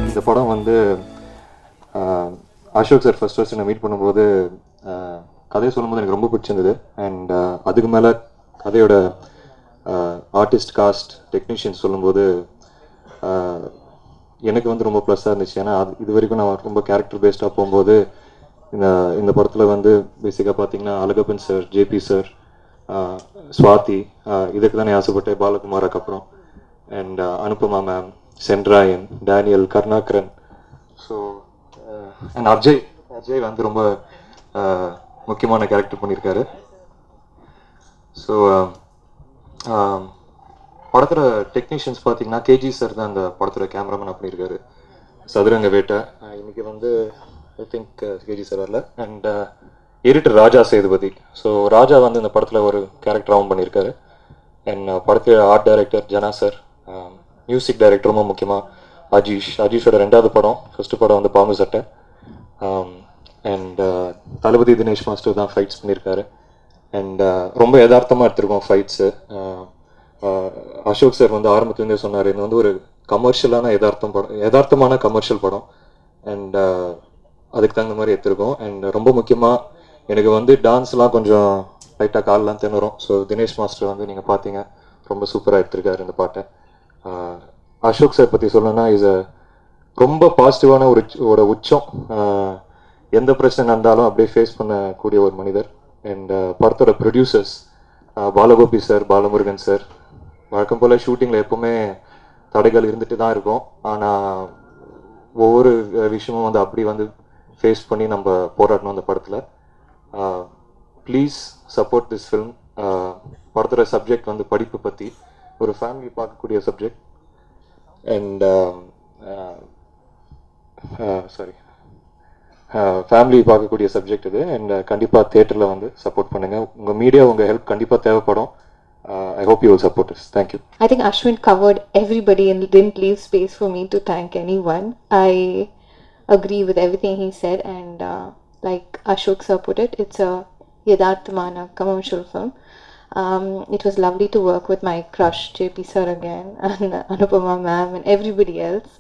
இந்த படம் வந்து அசோக் சார் ஃபர்ஸ்ட் என்னை மீட் பண்ணும்போது கதையை சொல்லும்போது எனக்கு ரொம்ப பிடிச்சிருந்தது. அண்ட் அதுக்கு மேலே கதையோட ஆர்டிஸ்ட் காஸ்ட் டெக்னீஷியன்ஸ் சொல்லும்போது எனக்கு வந்து ரொம்ப ப்ளஸ்ஸாக இருந்துச்சு. ஏன்னா இது வரைக்கும் நான் ரொம்ப கேரக்டர் பேஸ்டாக போகும்போது இந்த படத்தில் வந்து பேசிக்காக பார்த்தீங்கன்னா Alagappan sir, JP sir, Swathi, இதுக்கு தானே ஆசைப்பட்டேன் பாலகுமாருக்கு அப்புறம். And Anupama ma'am, Sendrayan, Daniel, Karunakaran. So and Ajay வந்து ரொம்ப முக்கியமான கேரக்டர் பண்ணியிருக்காரு. ஸோ படத்தோட டெக்னீஷியன்ஸ் பார்த்தீங்கன்னா கேஜி சார் தான் அந்த படத்தோட கேமராமேன் பண்ணியிருக்காரு. சதுரங்க வேட்டை இன்னைக்கு வந்து ஐ திங்க் கேஜி சார் வரல. And editor Raja Sethupathi. So Raja வந்து இந்த படத்தில் ஒரு கேரக்டராகவும் பண்ணியிருக்காரு. அண்ட் படத்தில் art director Jana sir, music director ரொம்ப முக்கியமாக அஜீஷோட 2வது படம். ஃபர்ஸ்ட் படம் வந்து பாம்பு சட்டை. அண்ட் தளபதி தினேஷ் மாஸ்டர் தான் ஃபைட்ஸ் பண்ணியிருக்காரு. அண்ட் ரொம்ப யதார்த்தமாக எடுத்திருக்கோம் ஃபைட்ஸு. அசோக் சார் வந்து ஆரம்பத்துலேருந்தே சொன்னார், இது வந்து ஒரு கமர்ஷியலான யதார்த்தமான கமர்ஷியல் படம். அண்ட் அதுக்கு தகுந்த மாதிரி எடுத்திருக்கோம். அண்ட் ரொம்ப முக்கியமாக எனக்கு வந்து டான்ஸ்லாம் கொஞ்சம் லைட்டாக காலெலாம் திணறும். ஸோ தினேஷ் மாஸ்டர் வந்து நீங்கள் பார்த்தீங்க, ரொம்ப சூப்பராக எடுத்திருக்காரு இந்த பாட்டை. அசோக் சார் பற்றி சொல்லணும்னா ரொம்ப பாசிட்டிவான ஒரு உச்சம். எந்த பிரச்சனை நடந்தாலும் அப்படியே ஃபேஸ் பண்ணக்கூடிய ஒரு மனிதர். அண்ட் படத்தோட producers Balagopi sir, Balamurugan sir. வழக்கம் போல் ஷூட்டிங்கில் எப்போவுமே தடைகள் இருந்துட்டு தான் இருக்கும். ஆனால் ஒவ்வொரு விஷயமும் வந்து அப்படி வந்து ஃபேஸ் பண்ணி நம்ம போராடணும் அந்த படத்தில். Please support this film. படத்தோட சப்ஜெக்ட் வந்து படிப்பு பற்றி, ஒரு ஃபேமிலி பார்க்கக்கூடிய சப்ஜெக்ட். அண்ட் ஃபேமிலி பார்க்கக்கூடிய சப்ஜெக்ட் இது. அண்ட் கண்டிப்பாக தியேட்டரில் வந்து சப்போர்ட் பண்ணுங்கள். உங்கள் மீடியா, உங்கள் ஹெல்ப் கண்டிப்பாக தேவைப்படும். I hope you will support us. Thank you. I think Ashwin covered everybody and didn't leave space for me to thank anyone. I agree with everything he said, and like Ashok sir put it, it's a Yadharthamana commercial film. It was lovely to work with my crush JP sir again, and Anupama ma'am and everybody else.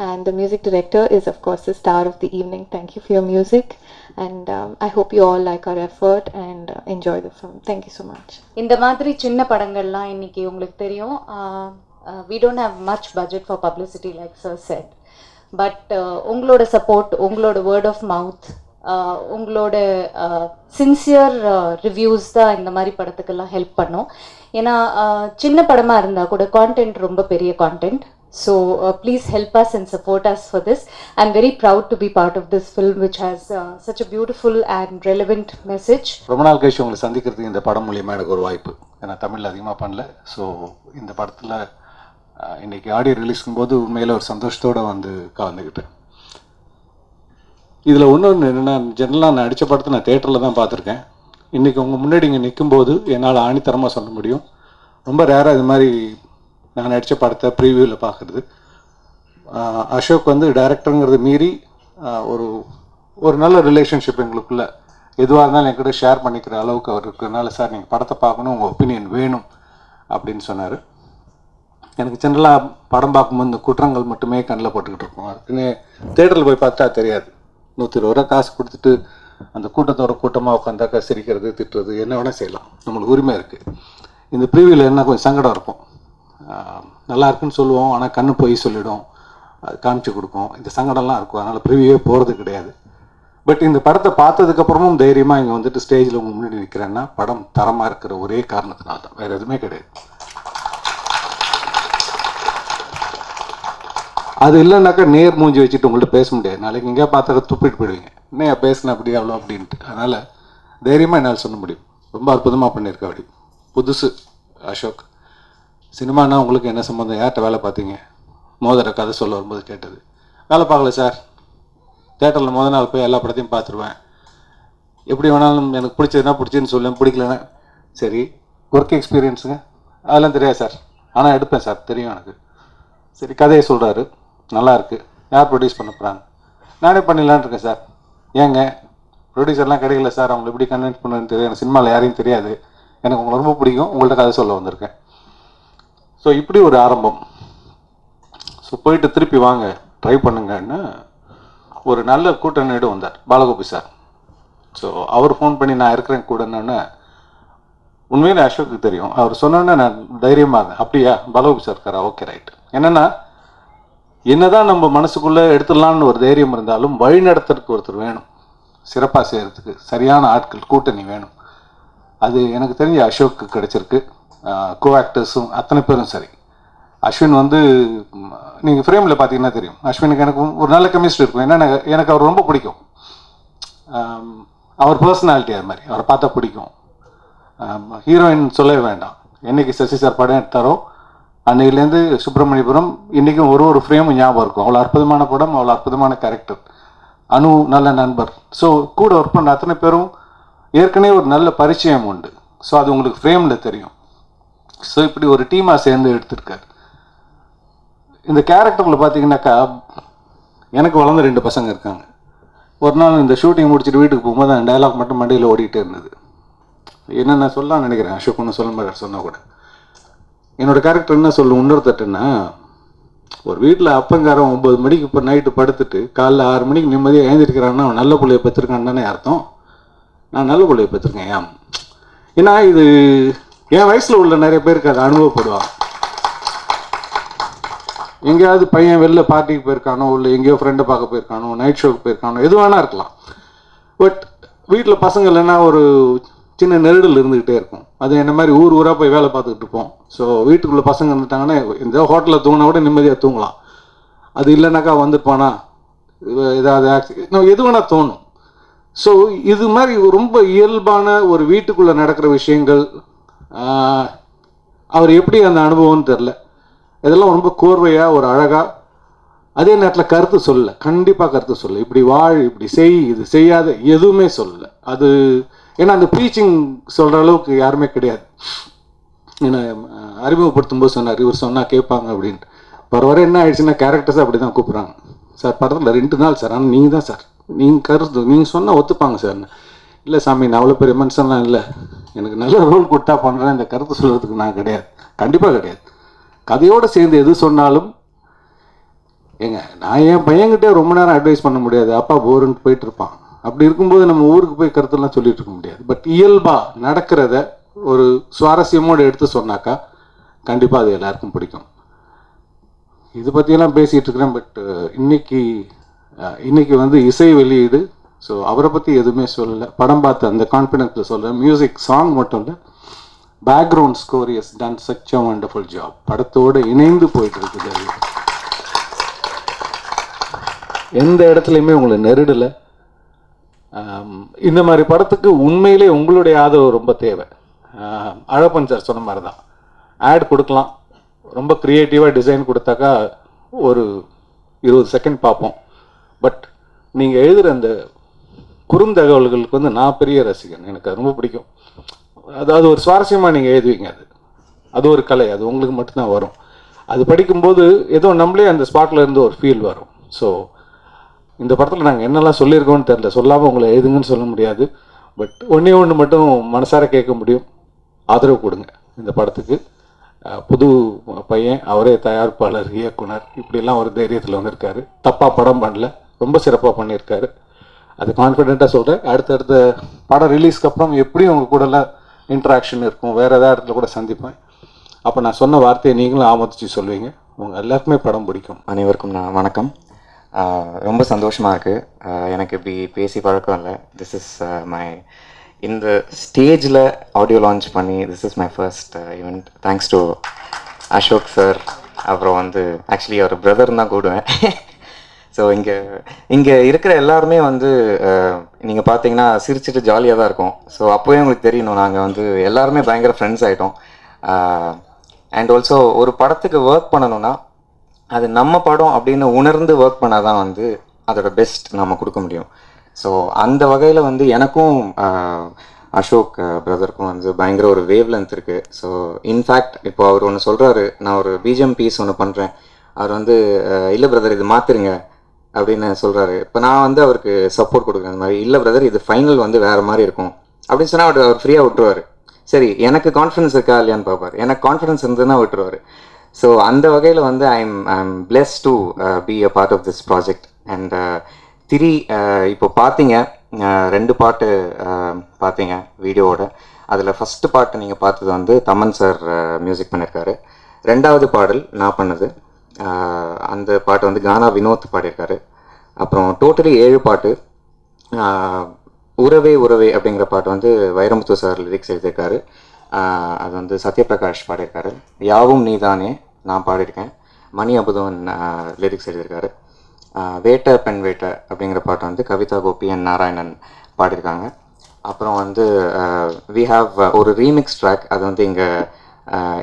And the music director is of course the star of the evening. Thank you for your music, and I hope you all like our effort and enjoy the film. Thank you so much. இந்த மாதிரி சின்ன படங்கள்லாம் இன்னைக்கு உங்களுக்கு தெரியும், we don't have much budget for publicity like sir said, but உங்களோட support, உங்களோட word of mouth, உங்களோட சின்சியர் ரிவ்யூஸ் தான் இந்த மாதிரி படத்துக்கெல்லாம் ஹெல்ப் பண்ணும். ஏன்னா சின்ன படமாக இருந்தால் கூட கான்டென்ட் ரொம்ப பெரிய content. So please help us and support us for this. I'm very proud to be part of this film which has such a beautiful and relevant message. ரொம்ப நாள் கழிச்சு உங்களை சந்திக்கிறதுக்கு இந்த படம் மூலியமாக எனக்கு ஒரு வாய்ப்பு. ஏன்னா தமிழில் அதிகமாக பண்ணல. ஸோ இந்த படத்தில் இன்றைக்கி ஆடியோ ரிலீஸ்க்கும் போது உண்மையில் ஒரு சந்தோஷத்தோடு வந்து கலந்துக்கிட்டேன். இதில் இன்னொன்று என்னென்னா, ஜெனரலாக நான் நடித்த படத்தை நான் தேட்டரில் தான் பார்த்துருக்கேன். இன்றைக்கி உங்கள் முன்னாடி இங்கே நிற்கும்போது என்னால் ஆணித்தரமாக சொல்ல முடியும், ரொம்ப ரேராக இது மாதிரி நான் நடித்த படத்தை ப்ரீவியூவில் பார்க்குறது. அசோக் வந்து டைரக்டருங்கிறது மீறி ஒரு நல்ல ரிலேஷன்ஷிப் எங்களுக்குள்ள எதுவாக இருந்தாலும் என்கிட்ட ஷேர் பண்ணிக்கிற அளவுக்கு அவர் இருக்கிறதுனால, சார் நீங்கள் படத்தை பார்க்கணும், உங்கள் ஒப்பீனியன் வேணும் அப்படின்னு சொன்னார். எனக்கு ஜென்ரலாக படம் பார்க்கும்போது இந்த குற்றங்கள் மட்டுமே கண்ணில் போட்டுக்கிட்டு இருக்கோம். அதுக்குன்னு தேட்டரில் போய் பார்த்தா தெரியாது. 120 ரூபா காசு கொடுத்துட்டு அந்த கூட்டத்தோட கூட்டமாக உட்காந்தாக்கா சிரிக்கிறது, திட்டுறது என்ன வேணால் செய்யலாம், நம்மளுக்கு உரிமை இருக்குது. இந்த ப்ரீவியூவில் என்ன கொஞ்சம் சங்கடம் இருக்கும். நல்லா இருக்குன்னு சொல்லுவோம், ஆனால் கண்ணு போய் சொல்லிடும், அது காமிச்சு கொடுக்கும், இந்த சங்கடம்லாம் இருக்கும். அதனால் ப்ரிவியூவே போகிறது கிடையாது. பட் இந்த படத்தை பார்த்ததுக்கப்புறமும் தைரியமாக இங்கே வந்துட்டு ஸ்டேஜில் உங்கள் முன்னாடி நிற்கிறேன்னா படம் தரமாக இருக்கிற ஒரே காரணத்தினால தான், வேறு எதுவுமே கிடையாது. அது இல்லைன்னாக்கா நேர் மூஞ்சி வச்சுட்டு உங்கள்கிட்ட பேச முடியாது. நாளைக்கு எங்கேயா பார்த்தா துப்பிட்டு போயிடுவீங்க, என்னையா பேசினேன் அப்படி அவ்வளோ அப்படின்ட்டு. அதனால் தைரியமாக என்னால் சொல்ல முடியும், ரொம்ப அற்புதமாக பண்ணியிருக்கேன். அப்படி புதுசு அசோக். சினிமானா உங்களுக்கு என்ன சம்மந்தம், யார்கிட்ட வேலை பார்த்தீங்க? மோதிர கதை சொல்ல வரும்போது கேட்டது. வேலை பார்க்கல சார், தேட்டரில் முதல் நாள் போய் எல்லா படத்தையும் பார்த்துருவேன், எப்படி வேணாலும் எனக்கு பிடிச்சதுன்னா பிடிச்சதுன்னு சொல்லுவேன், பிடிக்கலன்னா சரி. ஒர்க் எக்ஸ்பீரியன்ஸுங்க அதெல்லாம் தெரியாது சார், ஆனால் எடுப்பேன் சார், தெரியும் எனக்கு. சரி, கதையை சொல்கிறாரு, நல்லாயிருக்கு, யார் ப்ரொடியூஸ் பண்ண போகிறாங்க? நானே பண்ணிடலான்னு இருக்கேன் சார். ஏங்க ப்ரொடியூசர்லாம் கிடைக்கல சார், அவங்களை எப்படி கன்வின்ஸ் பண்ணுன்னு தெரியும், எனக்கு சினிமாவில் யாரையும் தெரியாது, எனக்கு உங்களை ரொம்ப பிடிக்கும், உங்கள்கிட்ட கதை சொல்ல வந்திருக்கேன். ஸோ இப்படி ஒரு ஆரம்பம். ஸோ போயிட்டு திருப்பி வாங்க ட்ரை பண்ணுங்கன்னு ஒரு நல்ல கூட்டணியோடு வந்தார் பாலகோபி சார். ஸோ அவர் ஃபோன் பண்ணி நான் இருக்கிறேன் கூடன்னு உண்மையிலே அசோக்கு தெரியும். அவர் சொன்னோன்னே நான் தைரியமாக இருந்தேன். அப்படியா பாலகோபி சார் இருக்காரா, ஓகே ரைட். என்னென்னா என்னதான் நம்ம மனசுக்குள்ளே எடுத்துடலான்னு ஒரு தைரியம் இருந்தாலும் வழி நடத்துறதுக்கு ஒருத்தர் வேணும், சிறப்பாக செய்கிறதுக்கு சரியான ஆட்கள் கூட்டணி வேணும். அது எனக்கு தெரிஞ்ச அசோக்கு கிடைச்சிருக்கு. கோ ஆக்டர்ஸும் அத்தனை பேரும் சரி. அஸ்வின் வந்து நீங்கள் ஃப்ரேமில் பார்த்தீங்கன்னா தெரியும், அஸ்வினுக்கு எனக்கு ஒரு நல்ல கெமிஸ்ட்ரி இருக்கும். ஏன்னா எனக்கு அவர் ரொம்ப பிடிக்கும். அவர் பர்சனாலிட்டி அது மாதிரி, அவரை பார்த்தா பிடிக்கும். ஹீரோயின் சொல்லவே வேண்டாம். என்னைக்கு சசி சார் படம் எடுத்தாரோ அன்னையிலேருந்து சுப்பிரமணியபுரம் இன்றைக்கும் ஒரு ஃப்ரேமும் ஞாபகம் இருக்கும். அவ்வளோ அற்புதமான படம், அவ்வளோ அற்புதமான கேரக்டர். அனு நல்ல நண்பர். ஸோ கூட ஒர்க் பண்ண அத்தனை பேரும் ஏற்கனவே ஒரு நல்ல பரிச்சயம் உண்டு. ஸோ அது உங்களுக்கு ஃப்ரேமில் தெரியும். ஸோ இப்படி ஒரு டீமாக சேர்ந்து எடுத்திருக்காரு. இந்த கேரக்டரில் பார்த்தீங்கன்னாக்கா எனக்கு வளர்ந்த 2 பசங்க இருக்காங்க. ஒரு நாள் இந்த ஷூட்டிங் முடிச்சுட்டு வீட்டுக்கு போகும்போது அந்த டைலாக் மட்டும் மண்டையில் ஓடிக்கிட்டே இருந்தது. என்னென்ன சொல்லலாம்னு நினைக்கிறேன், அசோக் ஒன்று சொல்ல மாதிரி சொன்னால் கூட. என்னோடய கேரக்டர் என்ன சொல்லும் உணர்த்தட்டுன்னா, ஒரு வீட்டில் அப்பங்காரன் 9 மணிக்கு இப்போ நைட்டு படுத்துட்டு காலைல 6 மணிக்கு நிம்மதியாக எழுந்திருக்கிறான்னா அவன் நல்ல பிள்ளைய பெற்றிருக்கான்னு தானே அர்த்தம். நான் நல்ல பிள்ளைய பெற்றிருக்கேன். ஏன்? ஏன்னா இது என் வயசில் உள்ள நிறைய பேருக்கு அதை அனுபவப்படுவாங்க. எங்கேயாவது பையன் வெளில பார்ட்டிக்கு போயிருக்கானோ, இல்லை எங்கேயோ ஃப்ரெண்டை பார்க்க போயிருக்கானோ, நைட் ஷோக்கு போயிருக்கானோ, எது வேணா இருக்கலாம். பட் வீட்டில் பசங்க இல்லைன்னா ஒரு சின்ன நெருடல் இருந்துக்கிட்டே இருக்கும். அது என்ன மாதிரி ஊராக போய் வேலை பார்த்துக்கிட்டு இருப்போம். ஸோ வீட்டுக்குள்ளே பசங்க இருந்துட்டாங்கன்னா இந்த ஹோட்டலில் தூங்கினா கூட நிம்மதியாக தூங்கலாம். அது இல்லைனாக்கா வந்துருப்பானா, ஏதாவது ஆக்சிடென்ட் எது வேணால் தோணும். ஸோ இது மாதிரி ரொம்ப இயல்பான ஒரு வீட்டுக்குள்ளே நடக்கிற விஷயங்கள் அவர் எப்படி அந்த அனுபவம்னு தெரில. இதெல்லாம் ரொம்ப கோர்வையாக ஒரு அழகாக, அதே நேரத்தில் கருத்து சொல்லலை. கண்டிப்பாக கருத்து சொல்லலை. இப்படி வாழ், இப்படி செய், இது செய்யாத, எதுவுமே சொல்லலை. அது ஏன்னா அந்த ப்ரீச்சிங் சொல்கிற அளவுக்கு யாருமே கிடையாது. ஏன்னா அறிமுகப்படுத்தும் போது சொன்னார், இவர் சொன்னால் கேட்பாங்க அப்படின்ட்டு. வர என்ன ஆயிடுச்சுன்னா கேரக்டர்ஸாக அப்படி தான் கூப்பிட்றாங்க. சார் படத்தில் 2 நாள் சார், ஆனால் நீங்கள் தான் சார், நீங்கள் கருத்து நீங்கள் சொன்னால் ஒத்துப்பாங்க சார். இல்லை சாமி, நான் அவ்வளோ பெரிய மனுஷன்லாம் இல்லை, எனக்கு நல்ல ரோல் கொடுத்தா பண்ணுறேன், இந்த கருத்து சொல்கிறதுக்கு நான் கிடையாது, கண்டிப்பாக கிடையாது. கதையோடு சேர்ந்து எது சொன்னாலும் நான் என் பையன்கிட்டே ரொம்ப நேரம் அட்வைஸ் பண்ண முடியாது, அப்பா போருன்ட்டு போயிட்டு இருப்பான். அப்படி இருக்கும்போது நம்ம ஊருக்கு போய் கருத்துலாம் சொல்லிட்டு இருக்க முடியாது. பட் இயல்பாக நடக்கிறத ஒரு சுவாரஸ்யமோடு எடுத்து சொன்னாக்கா கண்டிப்பாக அது எல்லாருக்கும் பிடிக்கும். இது பற்றியெல்லாம் பேசிகிட்டு இருக்கிறேன். பட் இன்னைக்கு வந்து இசை வெளியீடு. ஸோ அவரை பற்றி எதுவுமே சொல்லலை. படம் பார்த்து அந்த கான்ஃபிடென்ஸில் சொல்கிறேன். மியூசிக் சாங் மட்டும் இல்லை, background score is done such a wonderful job. படத்தோடு இணைந்து போயிட்டு இருக்குது. எந்த இடத்துலையுமே உங்களை நெருடலை. இந்த மாதிரி படத்துக்கு உண்மையிலே உங்களுடைய ஆதரவு ரொம்ப தேவை. அழப்பன் சார் சொன்ன மாதிரி தான், ஆட் கொடுக்கலாம், ரொம்ப க்ரியேட்டிவாக டிசைன் கொடுத்தாக்கா ஒரு 20 செகண்ட் பார்ப்போம். பட் நீங்கள் எழுதுகிற அந்த குறுந்தகவல்களுக்கு வந்து நான் பெரிய ரசிகன். எனக்கு அது ரொம்ப பிடிக்கும். அதாவது ஒரு சுவாரஸ்யமாக நீங்கள் எழுதுவீங்க. அது ஒரு கலை, அது உங்களுக்கு மட்டும்தான் வரும். அது படிக்கும்போது ஏதோ நம்மளே அந்த ஸ்பாட்டில் இருந்து ஒரு ஃபீல் வரும். ஸோ இந்த படத்தில் நாங்கள் என்னெல்லாம் சொல்லியிருக்கோன்னு தெரில, சொல்லாமல் உங்களை எழுதுங்கன்னு சொல்ல முடியாது. பட் ஒன்று மட்டும் மனசார கேட்க முடியும், ஆதரவு கொடுங்க இந்த படத்துக்கு. புது பையன், அவரே தயாரிப்பாளர், இயக்குனர், இப்படிலாம் ஒரு தைரியத்தில் வந்திருக்காரு. தப்பாக படம் பண்ணல, ரொம்ப சிறப்பாக பண்ணியிருக்காரு. அது கான்ஃபிடென்ட்டாக சொல்கிறேன். அடுத்தடுத்த படம் ரிலீஸ்க்கு அப்புறம் எப்படியும் உங்கள் கூடலாம் இன்ட்ராக்ஷன் இருக்கும், வேறு ஏதாவது இடத்துல கூட சந்திப்பேன். அப்போ நான் சொன்ன வார்த்தையை நீங்களும் ஆமதிச்சு சொல்லுவீங்க. உங்கள் எல்லாருக்குமே படம் பிடிக்கும். அனைவருக்கும் நான் வணக்கம். ரொம்ப சந்தோஷமாக இருக்குது. எனக்கு இப்படி பேசி பழக்கம் இல்லை. திஸ் இஸ் இந்த ஸ்டேஜில் ஆடியோ லான்ச் பண்ணி this is my first event. Thanks to Ashok sir. அப்புறம் வந்து ஆக்சுவலி அவர் பிரதர்னு தான் கூடுவேன். ஸோ இங்கே இருக்கிற எல்லாருமே வந்து நீங்கள் பார்த்தீங்கன்னா சிரிச்சிட்டு ஜாலியாக தான் இருக்கும். ஸோ அப்போவே உங்களுக்கு தெரியணும், நாங்கள் வந்து எல்லாருமே பயங்கர ஃப்ரெண்ட்ஸ் ஆகிட்டோம். அண்ட் ஆல்சோ ஒரு படத்துக்கு ஒர்க் பண்ணணும்னா அது நம்ம படம் அப்படின்னு உணர்ந்து ஒர்க் பண்ணால் தான் வந்து அதோட பெஸ்ட் நம்ம கொடுக்க முடியும். ஸோ அந்த வகையில் வந்து எனக்கும் அசோக் பிரதருக்கும் வந்து பயங்கர ஒரு வேவ் லென்த் இருக்குது. ஸோ இன்ஃபேக்ட் இப்போ அவர் ஒன்று சொல்கிறாரு, நான் ஒரு பிஜிஎம் பீஸ் ஒன்று பண்ணுறேன், அவர் வந்து இல்லை பிரதர் இது மாற்றிருங்க அப்படின்னு சொல்கிறாரு. இப்போ நான் வந்து அவருக்கு சப்போர்ட் கொடுக்குறேன். இந்த மாதிரி இல்லை பிரதர் இது ஃபைனல் வந்து வேறு மாதிரி இருக்கும் அப்படின்னு சொன்னால் அவர் ஃப்ரீயாக விட்டுருவார். சரி, எனக்கு கான்ஃபிடன்ஸ் இருக்கா இல்லையான்னு பார்ப்பார். எனக்கு கான்ஃபிடன்ஸ் இருந்ததுன்னா விட்டுருவார். ஸோ அந்த வகையில் வந்து I'm blessed to be a part of this project. And திரி இப்போ பார்த்தீங்க, 2 பாட்டு பார்த்தீங்க வீடியோவோட. அதில் ஃபஸ்ட்டு பாட்டு நீங்கள் பார்த்தது வந்து தமன் சார் மியூசிக் பண்ணியிருக்காரு. 2வது பாடல் நான் பண்ணது. அந்த பாட்டு வந்து கானா வினோத் பாடியிருக்காரு. அப்புறம் டோட்டலி 7 பாட்டு. உறவே உறவே அப்படிங்கிற பாட்டு வந்து வைரமுத்து சார் லிரிக்ஸ் எழுதியிருக்காரு. அது வந்து சத்யபிரகாஷ் பாடியிருக்காரு. யாவும் நீதானே நான் பாடியிருக்கேன். மணி அபுதவன் லிரிக்ஸ் எழுதியிருக்காரு. வேட்டை பெண் வேட்டை அப்படிங்கிற பாட்டு வந்து கவிதா கோபி அண்ட் நாராயணன் பாடியிருக்காங்க. அப்புறம் வந்து வி ஹாவ் ஒரு ரீமிக்ஸ் ட்ராக். அது வந்து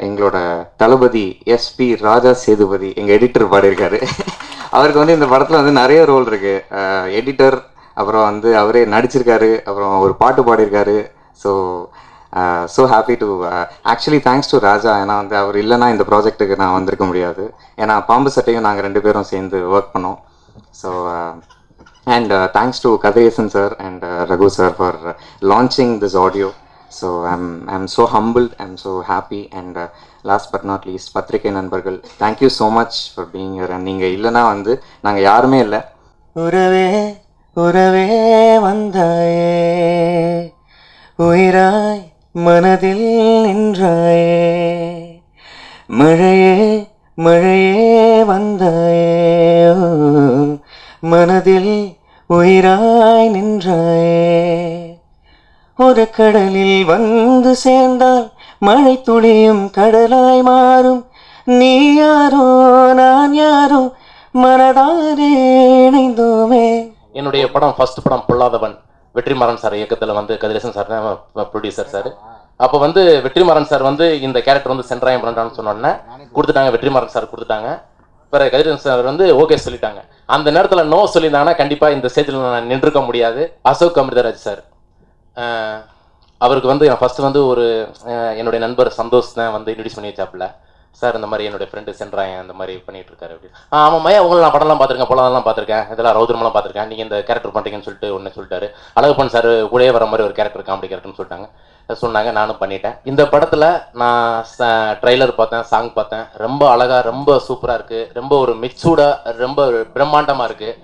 எங்களோட தளபதி எஸ்பி ராஜா சேதுபதி எங்கள் எடிட்டர் பாடியிருக்காரு. அவருக்கு வந்து இந்த படத்தில் வந்து நிறைய ரோல் இருக்குது. எடிட்டர், அப்புறம் வந்து அவரே நடிச்சிருக்காரு, அப்புறம் ஒரு பாட்டு பாடியிருக்காரு. So happy to actually thanks to Raja. ஏன்னா வந்து அவர் இல்லைன்னா இந்த ப்ராஜெக்ட்டுக்கு நான் வந்திருக்க முடியாது. ஏன்னா பாம்பு சட்டையும் நாங்கள் 2 பேரும் சேர்ந்து ஒர்க் பண்ணோம். So and thanks to Kathiresan sir and Raghu sir for launching this audio. So I'm so humbled, I'm so happy. And last but not least பத்திரிகை நண்பர்கள், thank you so much for being here. And நீங்கள் இல்லைன்னா வந்து நாங்கள் யாருமே இல்லை. உறவே உறவே வந்தாயே, உயிராய் மனதில் நின்றாயே, மழையே மழையே வந்தாயே, மனதில் உயிராய் நின்றாயே. ஒரு கடலில் வந்து சேர்ந்தால் மழை துளியும் கடலாய் மாறும். நீ யாரோ நான் யாரோ மனதாரே இணைந்தோமே. என்னுடைய படம் ஃபர்ஸ்ட் படம் பொல்லாதவன் வெற்றிமாறன் சார் இயக்கத்தில் வந்து கதிரேசன் சார் தான் ப்ரொடியூசர் சார். அப்போ வந்து வெற்றிமாறன் சார் வந்து இந்த கேரக்டர் வந்து சென்ட்ராயம் பண்ணுறான்னு சொன்னோன்னே கொடுத்துட்டாங்க. வெற்றிமாறன் சார் கொடுத்துட்டாங்க. பிறகு கதிரேசன் சார் வந்து ஓகே சொல்லிட்டாங்க. அந்த நேரத்தில் நோ சொல்லியிருந்தாங்கன்னா கண்டிப்பாக இந்த ஸ்டேஜில் நான் நின்றுக்க முடியாது. அசோக் அமிர்தராஜ் சார், அவருக்கு வந்து நான் ஃபஸ்ட்டு வந்து ஒரு என்னுடைய நண்பர் சந்தோஷ் தான் வந்து இன்ட்ரடியூஸ் பண்ணி வச்சாப்புல. சார் இந்த மாதிரி என்னுடைய ஃப்ரெண்டு சென்ட்ராயன் அந்த மாதிரி பண்ணிட்டு இருக்காரு அப்படின்னு. ஆமாம் மையா, உங்களை நான் படம்லாம் பார்த்துருக்கேன், பொல்லாதெல்லாம் பார்த்துருக்கேன், இதெல்லாம் ரௌத்ரமெல்லாம் பார்த்துருக்கேன், நீங்கள் இந்த கேரக்டர் பண்ணுறீங்கன்னு சொல்லிட்டு ஒன்று சொல்லிட்டாரு. அழகப்பன் சார் கூடயே வர மாதிரி ஒரு கேரக்டர், காமெடி கேரக்டர்னு சொல்லிட்டாங்க. சொன்னாங்க, நானும் பண்ணிட்டேன். இந்த படத்தில் நான் ட்ரைலர் பார்த்தேன், சாங் பார்த்தேன். ரொம்ப அழகாக, ரொம்ப சூப்பராக இருக்குது. ரொம்ப ஒரு மிக்சூடாக, ரொம்ப பிரம்மாண்டமாக இருக்குது.